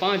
5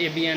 ABN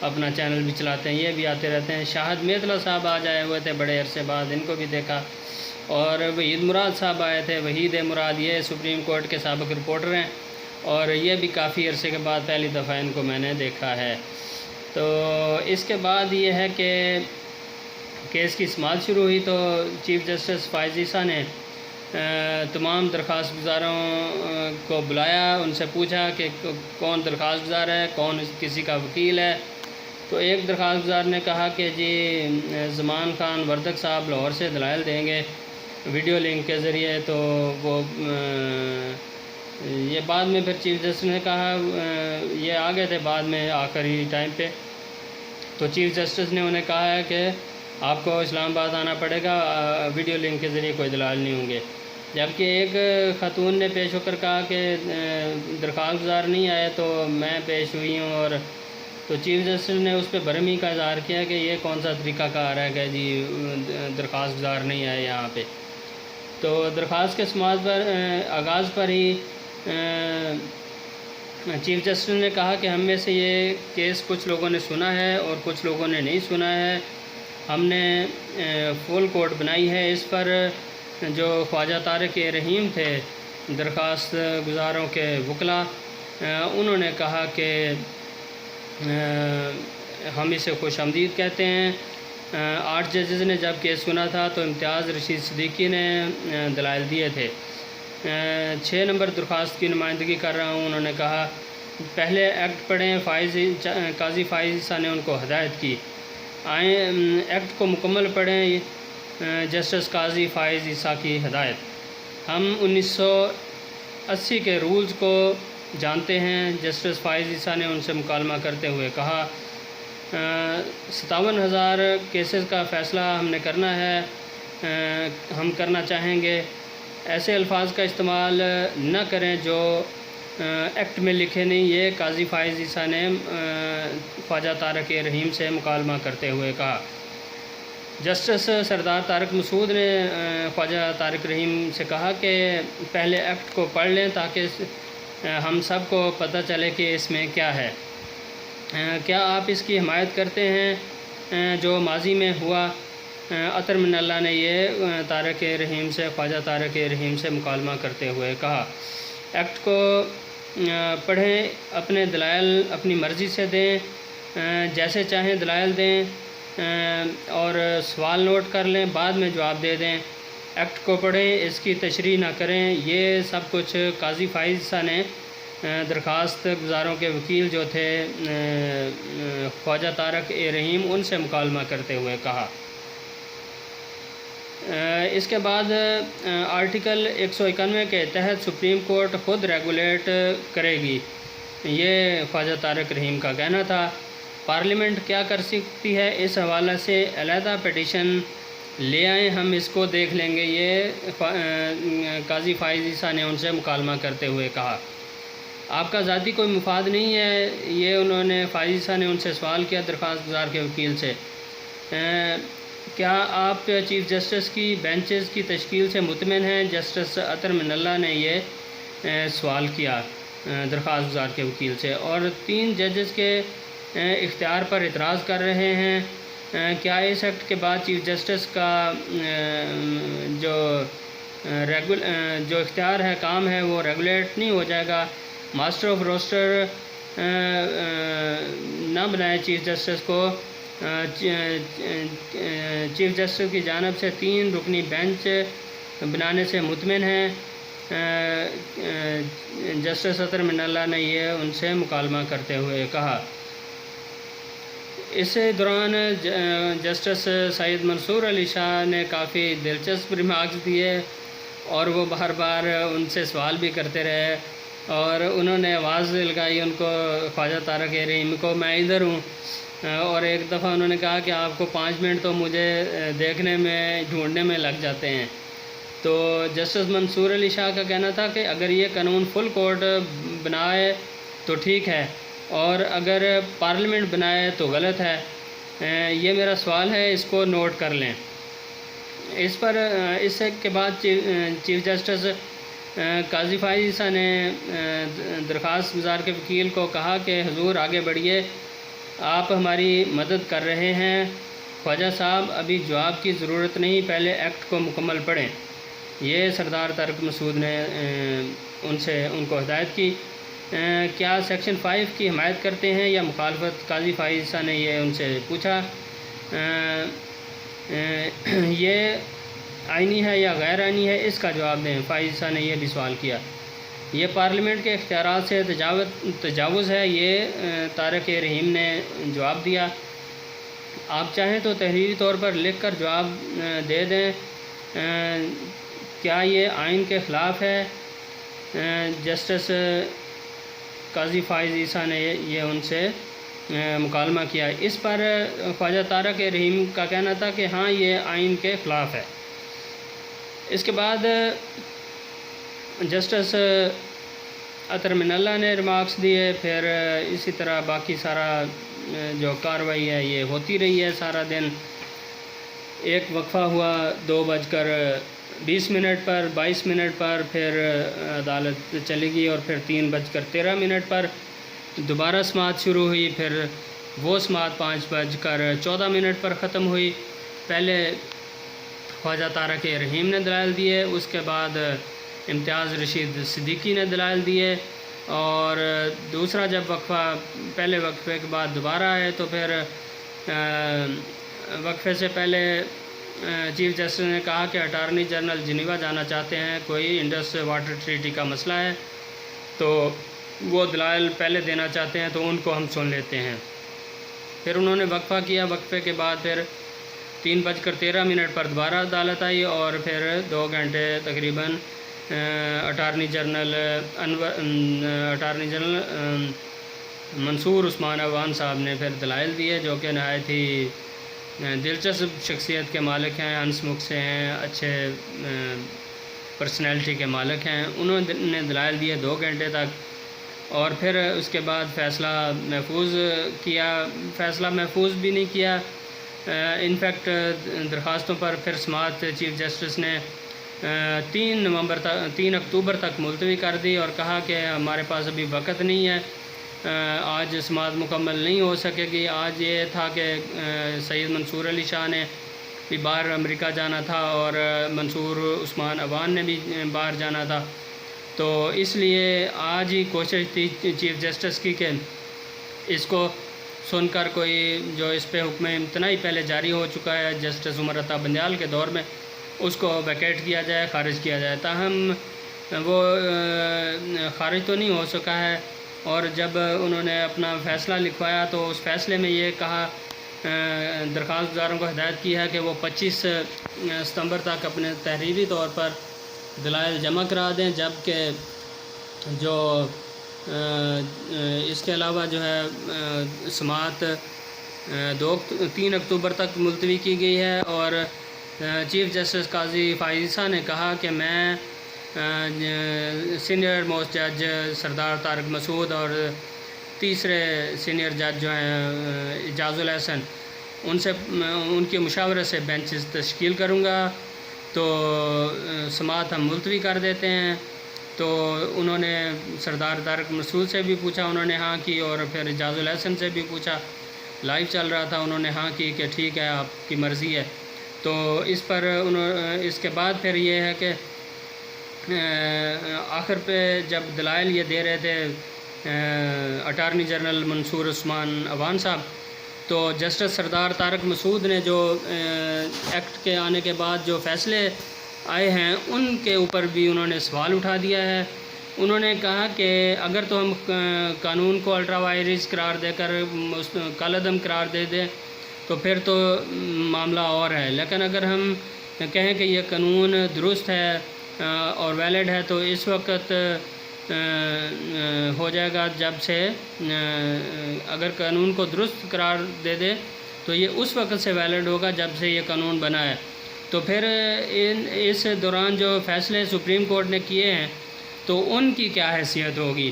اپنا channel بھی چلاتے ہیں، یہ بھی آتے رہتے ہیں۔ شاہد میتلا صاحب آج آئے ہوئے تھے بڑے عرصے بعد، ان کو بھی دیکھا۔ اور وحید مراد صاحب آئے تھے، وحید مراد یہ سپریم کورٹ کے سابق رپورٹر ہیں، اور یہ بھی کافی عرصے کے بعد پہلی دفعہ ان کو میں نے دیکھا ہے۔ تو اس کے بعد یہ ہے کہ کیس کی سماعت شروع ہوئی تو چیف جسٹس فائز عیسیٰ نے تمام درخواست گزاروں کو بلایا، ان سے پوچھا کہ کون درخواست گزار ہے، کون کسی کا وکیل ہے۔ تو ایک درخواست گزار نے کہا کہ جی زمان خان وردک صاحب لاہور سے دلائل دیں گے ویڈیو لنک کے ذریعے۔ تو وہ یہ بعد میں پھر چیف جسٹس نے کہا، یہ آ گئے تھے بعد میں آخری ٹائم پہ، تو چیف جسٹس نے انہیں کہا ہے کہ آپ کو اسلام آباد آنا پڑے گا، ویڈیو لنک کے ذریعے کوئی دلائل نہیں ہوں گے۔ جبکہ ایک خاتون نے پیش ہو کر کہا کہ درخواست گزار نہیں آئے تو میں پیش ہوئی ہوں، اور تو چیف جسٹس نے اس پہ برہمی کا اظہار کیا کہ یہ کون سا طریقہ کار ہے کہ جی درخواست گزار نہیں آئے یہاں پہ۔ تو درخواست کے سماعت پر آغاز پر ہی چیف جسٹس نے کہا کہ ہم میں سے یہ کیس کچھ لوگوں نے سنا ہے اور کچھ لوگوں نے نہیں سنا ہے۔ ہم نے فل کورٹ بنائی ہے اس پر۔ جو خواجہ طارق رحیم تھے درخواست گزاروں کے وکلا، انہوں نے کہا کہ ہم اسے خوش آمدید کہتے ہیں۔ 8 ججز نے جب کیس سنا تھا تو امتیاز رشید صدیقی نے دلائل دیے تھے۔ 6 نمبر درخواست کی نمائندگی کر رہا ہوں، انہوں نے کہا پہلے ایکٹ پڑھیں۔ قاضی فائز عیسیٰ نے ان کو ہدایت کی، آئیں ایکٹ کو مکمل پڑھیں۔ جسٹس قاضی فائز عیسیٰ کی ہدایت، ہم 1980 کے رولز کو جانتے ہیں۔ جسٹس فائز عیسیٰ نے ان سے مکالمہ کرتے ہوئے کہا 57,000 کیسز کا فیصلہ ہم نے کرنا ہے، ہم کرنا چاہیں گے۔ ایسے الفاظ کا استعمال نہ کریں جو ایکٹ میں لکھے نہیں، یہ قاضی فائز عیسیٰ نے خواجہ طارق رحیم سے مکالمہ کرتے ہوئے کہا۔ جسٹس سردار طارق مسعود نے خواجہ طارق رحیم سے کہا کہ پہلے ایکٹ کو پڑھ لیں تاکہ ہم سب کو پتہ چلے کہ اس میں کیا ہے۔ کیا آپ اس کی حمایت کرتے ہیں جو ماضی میں ہوا؟ عطر من اللہ نے یہ طارق رحیم سے خواجہ طارق رحیم سے مکالمہ کرتے ہوئے کہا ایکٹ کو پڑھیں، اپنے دلائل اپنی مرضی سے دیں، جیسے چاہیں دلائل دیں، اور سوال نوٹ کر لیں، بعد میں جواب دے دیں۔ ایکٹ کو پڑھیں، اس کی تشریح نہ کریں۔ یہ سب کچھ قاضی فائز عیسیٰ نے درخواست گزاروں کے وکیل جو تھے خواجہ طارق رحیم، ان سے مکالمہ کرتے ہوئے کہا۔ اس کے بعد آرٹیکل 191 کے تحت سپریم کورٹ خود ریگولیٹ کرے گی، یہ خواجہ طارق رحیم کا کہنا تھا۔ پارلیمنٹ کیا کر سکتی ہے، اس حوالے سے علیحدہ پیٹیشن لے آئیں، ہم اس کو دیکھ لیں گے، یہ قاضی فائز عیسیٰ نے ان سے مکالمہ کرتے ہوئے کہا۔ آپ کا ذاتی کوئی مفاد نہیں ہے، یہ انہوں نے فائز عیسیٰ نے ان سے سوال کیا درخواست گزار کے وکیل سے۔ کیا آپ چیف جسٹس کی بینچز کی تشکیل سے مطمئن ہیں؟ جسٹس عطر من اللہ نے یہ سوال کیا درخواست گزار کے وکیل سے، اور 3 ججز کے اختیار پر اعتراض کر رہے ہیں۔ کیا اس ایکٹ کے بعد چیف جسٹس کا جو اختیار ہے، کام ہے، وہ ریگولیٹ نہیں ہو جائے گا؟ ماسٹر آف روسٹر نہ بنائے چیف جسٹس کو۔ چیف جسٹس کی جانب سے 3 رکنی بینچ بنانے سے مطمئن ہیں، جسٹس عطر من اللہ نے یہ ان سے مکالمہ کرتے ہوئے کہا۔ اس دوران جسٹس سید منصور علی شاہ نے کافی دلچسپ ریمارکس دیے، اور وہ بار بار ان سے سوال بھی کرتے رہے، اور انہوں نے آواز لگائی ان کو، خواجہ طارق رحیم کو، میں ادھر ہوں، اور ایک دفعہ انہوں نے کہا کہ آپ کو 5 منٹ تو مجھے دیکھنے میں ڈھونڈنے میں لگ جاتے ہیں۔ تو جسٹس منصور علی شاہ کا کہنا تھا کہ اگر یہ قانون فل کورٹ بنائے تو ٹھیک ہے، اور اگر پارلیمنٹ بنائے تو غلط ہے۔ یہ میرا سوال ہے، اس کو نوٹ کر لیں۔ اس پر اس کے بعد چیف جسٹس قاضی فائز عیسیٰ نے درخواست گزار کے وکیل کو کہا کہ حضور آگے بڑھیے، آپ ہماری مدد کر رہے ہیں۔ خواجہ صاحب ابھی جواب کی ضرورت نہیں، پہلے ایکٹ کو مکمل پڑھیں۔ یہ سردار طارق مسعود نے ان کو ہدایت کی۔ کیا سیکشن 5 کی حمایت کرتے ہیں یا مخالفت؟ قاضی فائز عیسیٰ نے یہ ان سے پوچھا۔ یہ آئینی ہے یا غیر آئینی ہے، اس کا جواب دیں۔ فائز عیسیٰ نے یہ بھی سوال کیا۔ یہ پارلیمنٹ کے اختیارات سے تجاوز ہے، یہ طارق رحیم نے جواب دیا۔ آپ چاہیں تو تحریری طور پر لکھ کر جواب دے دیں۔ کیا یہ آئین کے خلاف ہے؟ جسٹس قاضی فائز عیسیٰ نے یہ ان سے مکالمہ کیا۔ اس پر خواجہ طارق رحیم کا کہنا تھا کہ ہاں یہ آئین کے خلاف ہے۔ اس کے بعد جسٹس عطر من اللہ نے ریمارکس دیے، پھر اسی طرح باقی سارا جو کارروائی ہے یہ ہوتی رہی ہے سارا دن۔ ایک وقفہ ہوا 2:20 پر، 22 منٹ پر، پھر عدالت چلی گئی اور پھر 3:13 پر دوبارہ سماعت شروع ہوئی، پھر وہ سماعت 5:14 پر ختم ہوئی۔ پہلے خواجہ طارق رحیم نے دلائل دیے، اس کے بعد امتیاز رشید صدیقی نے دلائل دیے، اور دوسرا جب وقفہ پہلے وقفے کے بعد دوبارہ آئے تو پھر وقفے سے پہلے چیف جسٹس نے کہا کہ اٹارنی جنرل جنیوا جانا چاہتے ہیں، کوئی انڈس واٹر ٹریٹی کا مسئلہ ہے، تو وہ دلائل پہلے دینا چاہتے ہیں تو ان کو ہم سن لیتے ہیں۔ پھر انہوں نے وقفہ کیا، وقفے کے بعد پھر 3:13 پر دوبارہ عدالت آئی، اور پھر 2 گھنٹے تقریباً اٹارنی جنرل منصور عثمان عوان صاحب نے پھر دلائل دیے، جو کہ نہایت ہی دلچسپ شخصیت کے مالک ہیں، ہنس مکھ سے ہیں، اچھے پرسنالٹی کے مالک ہیں۔ انہوں نے دلائل دیے 2 گھنٹے تک، اور پھر اس کے بعد فیصلہ محفوظ بھی نہیں کیا۔ انفیکٹ درخواستوں پر پھر سماعت چیف جسٹس نے 3 اکتوبر تک ملتوی کر دی، اور کہا کہ ہمارے پاس ابھی وقت نہیں ہے، آج سماعت مکمل نہیں ہو سکے گی۔ آج یہ تھا کہ سید منصور علی شاہ نے بھی باہر امریکہ جانا تھا، اور منصور عثمان عوان نے بھی باہر جانا تھا، تو اس لیے آج ہی کوشش تھی چیف جسٹس کی کہ اس کو سن کر کوئی جو اس پہ حکم امتناعی پہلے جاری ہو چکا ہے جسٹس عمر عطا بندیال کے دور میں، اس کو ویکیٹ کیا جائے، خارج کیا جائے۔ تاہم وہ خارج تو نہیں ہو سکا ہے، اور جب انہوں نے اپنا فیصلہ لکھوایا تو اس فیصلے میں یہ کہا، درخواست گزاروں کو ہدایت کی ہے کہ وہ 25 ستمبر تک اپنے تحریری طور پر دلائل جمع کرا دیں، جبکہ جو اس کے علاوہ جو ہے سماعت 3 اکتوبر تک ملتوی کی گئی ہے، اور چیف جسٹس قاضی فائز عیسیٰ نے کہا کہ میں سینئر موسٹ جج سردار طارق مسعود اور تیسرے سینئر جج جو ہیں اعجاز الحسن، ان کے مشاورے سے بینچز تشکیل کروں گا، تو سماعت ہم ملتوی کر دیتے ہیں۔ تو انہوں نے سردار طارق مسعود سے بھی پوچھا، انہوں نے ہاں کی، اور پھر اعجاز الحسن سے بھی پوچھا، لائیو چل رہا تھا، انہوں نے ہاں کی کہ ٹھیک ہے آپ کی مرضی ہے۔ تو اس پر اس کے بعد پھر یہ ہے کہ آخر پہ جب دلائل یہ دے رہے تھے اٹارنی جنرل منصور عثمان عوان صاحب، تو جسٹس سردار طارق مسعود نے جو ایکٹ کے آنے کے بعد جو فیصلے آئے ہیں ان کے اوپر بھی انہوں نے سوال اٹھا دیا ہے۔ انہوں نے کہا کہ اگر تو ہم قانون کو الٹرا وائرس قرار دے کر کالعدم قرار دے دیں تو پھر تو معاملہ اور ہے، لیکن اگر ہم کہیں کہ یہ قانون درست ہے اور ویلڈ ہے تو اس وقت ہو جائے گا جب سے اگر قانون کو درست قرار دے دے تو یہ اس وقت سے ویلڈ ہوگا جب سے یہ قانون بنا ہے۔ تو پھر اس دوران جو فیصلے سپریم کورٹ نے کیے ہیں تو ان کی کیا حیثیت ہوگی؟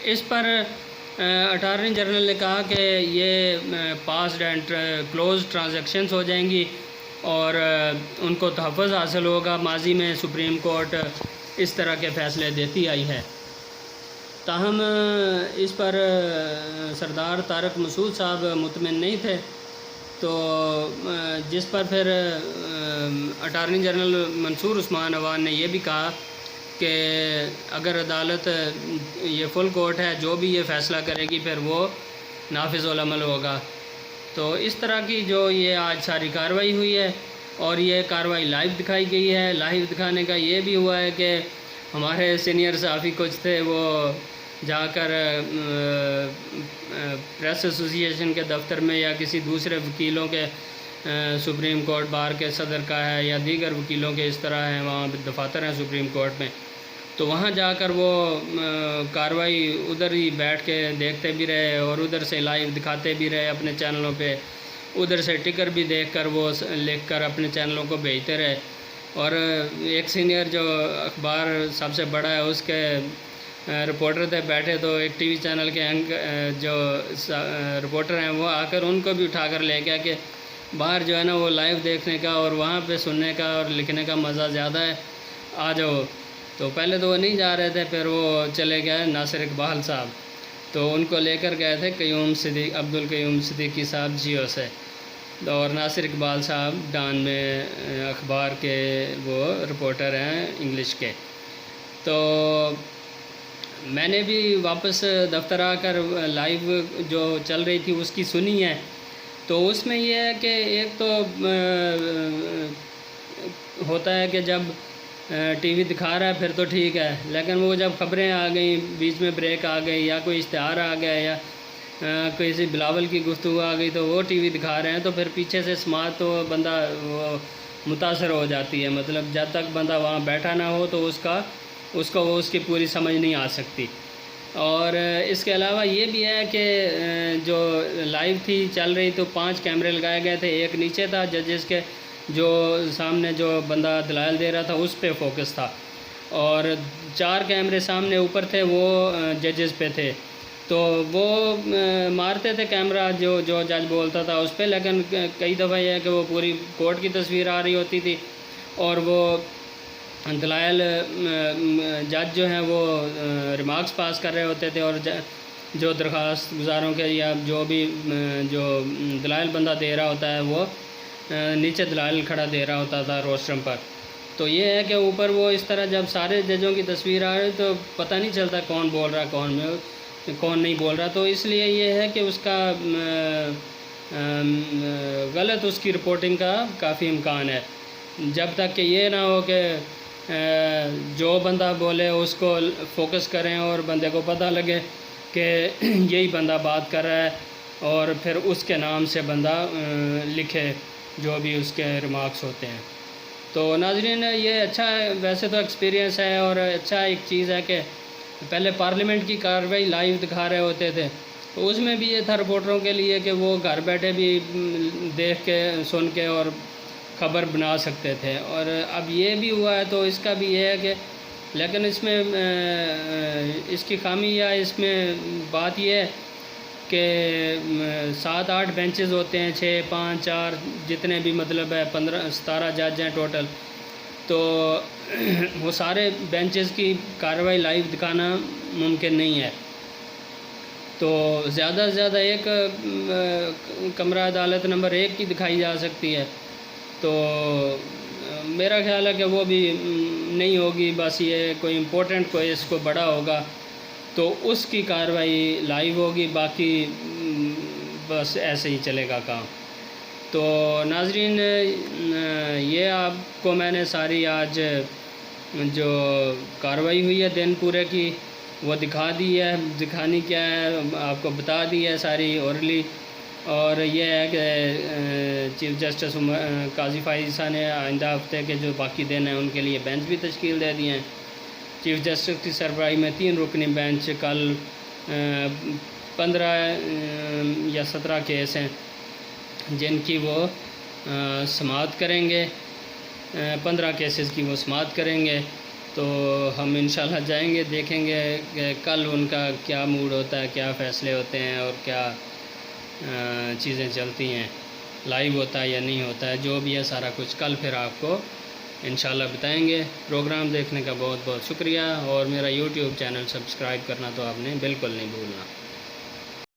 اس پر اٹارنی جنرل نے کہا کہ یہ پاسڈ اینڈ کلوز ٹرانزیکشنز ہو جائیں گی اور ان کو تحفظ حاصل ہوگا، ماضی میں سپریم کورٹ اس طرح کے فیصلے دیتی آئی ہے۔ تاہم اس پر سردار طارق مسعود صاحب مطمئن نہیں تھے، تو جس پر پھر اٹارنی جنرل منصور عثمان عوان نے یہ بھی کہا کہ اگر عدالت یہ فل کورٹ ہے، جو بھی یہ فیصلہ کرے گی پھر وہ نافذ العمل ہوگا۔ تو اس طرح کی جو یہ آج ساری کارروائی ہوئی ہے، اور یہ کارروائی لائیو دکھائی گئی ہے۔ لائیو دکھانے کا یہ بھی ہوا ہے کہ ہمارے سینئر صحافی کچھ تھے، وہ جا کر پریس ایسوسی ایشن کے دفتر میں یا کسی دوسرے وکیلوں کے، سپریم کورٹ بار کے صدر کا ہے یا دیگر وکیلوں کے اس طرح ہیں، وہاں دفاتر ہیں سپریم کورٹ میں، تو وہاں جا کر وہ کارروائی ادھر ہی بیٹھ کے دیکھتے بھی رہے اور ادھر سے لائیو دکھاتے بھی رہے اپنے چینلوں پہ، ادھر سے ٹکر بھی دیکھ کر وہ لکھ کر اپنے چینلوں کو بھیجتے رہے۔ اور ایک سینئر جو اخبار سب سے بڑا ہے اس کے رپورٹر تھے بیٹھے، تو ایک ٹی وی چینل کے جو رپورٹر ہیں وہ آ کر ان کو بھی اٹھا کر لے گیا کہ باہر جو ہے نا وہ لائیو دیکھنے کا اور وہاں پہ سننے کا اور لکھنے کا مزہ زیادہ ہے، آ جاؤ۔ تو پہلے تو وہ نہیں جا رہے تھے، پھر وہ چلے گئے ناصر اقبال صاحب، تو ان کو لے کر گئے تھے عبدالقیوم صدیقی صاحب جیو سے، اور ناصر اقبال صاحب ڈان میں اخبار کے وہ رپورٹر ہیں انگلش کے۔ تو میں نے بھی واپس دفتر آ کر لائیو جو چل رہی تھی اس کی سنی ہے، تو اس میں یہ ہے کہ ایک تو ہوتا ہے کہ جب ٹی وی دکھا رہا ہے پھر تو ٹھیک ہے، لیکن وہ جب خبریں آ گئیں، بیچ میں بریک آ گئی یا کوئی اشتہار آ گیا یا کسی بلاول کی گفتگو آ گئی تو وہ ٹی وی دکھا رہے ہیں، تو پھر پیچھے سے سماعت تو بندہ وہ متاثر ہو جاتی ہے، مطلب جب تک بندہ وہاں بیٹھا نہ ہو تو اس کو کی پوری سمجھ نہیں آ سکتی۔ اور اس کے علاوہ یہ بھی ہے کہ جو لائیو تھی چل رہی تو 5 کیمرے لگائے گئے تھے، ایک نیچے تھا ججز کے جو سامنے جو بندہ دلائل دے رہا تھا اس پہ فوکس تھا، اور 4 کیمرے سامنے اوپر تھے وہ ججز پہ تھے، تو وہ مارتے تھے کیمرہ جو جج بولتا تھا اس پہ، لیکن کئی دفعہ یہ ہے کہ وہ پوری کورٹ کی تصویر آ رہی ہوتی تھی، اور وہ دلائل جج جو ہیں وہ ریمارکس پاس کر رہے ہوتے تھے، اور جو درخواست گزاروں کے یا جو بھی جو دلائل بندہ دے رہا ہوتا ہے وہ نیچے دلائل کھڑا دے رہا ہوتا تھا روسٹرم پر۔ تو یہ ہے کہ اوپر وہ اس طرح جب سارے ججوں کی تصویر آ رہی تو پتہ نہیں چلتا کون بول رہا کون نہیں بول رہا، تو اس لیے یہ ہے کہ اس کا غلط اس کی رپورٹنگ کا کافی امکان ہے، جب تک کہ یہ نہ ہو کہ جو بندہ بولے اس کو فوکس کریں اور بندے کو پتہ لگے کہ یہی بندہ بات کر رہا ہے، اور پھر اس کے نام سے بندہ لکھے جو بھی اس کے ریمارکس ہوتے ہیں۔ تو ناظرین یہ اچھا ہے، ویسے تو ایکسپیرینس ہے اور اچھا ایک چیز ہے کہ پہلے پارلیمنٹ کی کارروائی لائیو دکھا رہے ہوتے تھے، تو اس میں بھی یہ تھا رپورٹروں کے لیے کہ وہ گھر بیٹھے بھی دیکھ کے سن کے اور خبر بنا سکتے تھے، اور اب یہ بھی ہوا ہے تو اس کا بھی یہ ہے کہ لیکن اس میں اس کی خامی یا اس میں بات یہ ہے کہ 7-8 بینچز ہوتے ہیں، 6 5 4 جتنے بھی مطلب ہے 17 جج ہیں ٹوٹل، تو وہ سارے بینچز کی کارروائی لائیو دکھانا ممکن نہیں ہے، تو زیادہ سے زیادہ ایک کمرہ عدالت نمبر 1 کی دکھائی جا سکتی ہے، تو میرا خیال ہے کہ وہ بھی نہیں ہوگی، بس یہ کوئی امپورٹنٹ کوئی اس کو بڑا ہوگا تو اس کی کارروائی لائیو ہوگی، باقی بس ایسے ہی چلے گا کام۔ تو ناظرین یہ آپ کو میں نے ساری آج جو کارروائی ہوئی ہے دن پورے کی وہ دکھا دی ہے، دکھانی کیا ہے آپ کو بتا دی ہے ساری اورلی، اور یہ ہے کہ چیف جسٹس قاضی فائز عیسیٰ نے آئندہ ہفتے کے جو باقی دن ہیں ان کے لیے بینچ بھی تشکیل دے دیے ہیں۔ چیف جسٹس کی سربراہی میں 3 رکنی بینچ، کل 15 یا 17 کیس ہیں جن کی وہ سماعت کریں گے، 15 کیسز کی وہ سماعت کریں گے، تو ہم انشاءاللہ جائیں گے، دیکھیں گے کہ کل ان کا کیا موڈ ہوتا ہے، کیا فیصلے ہوتے ہیں اور کیا چیزیں چلتی ہیں، لائیو ہوتا ہے یا نہیں ہوتا ہے، جو بھی ہے سارا کچھ کل پھر آپ کو انشاءاللہ بتائیں گے۔ پروگرام دیکھنے کا بہت بہت شکریہ، اور میرا یوٹیوب چینل سبسکرائب کرنا تو آپ نے بالکل نہیں بھولنا۔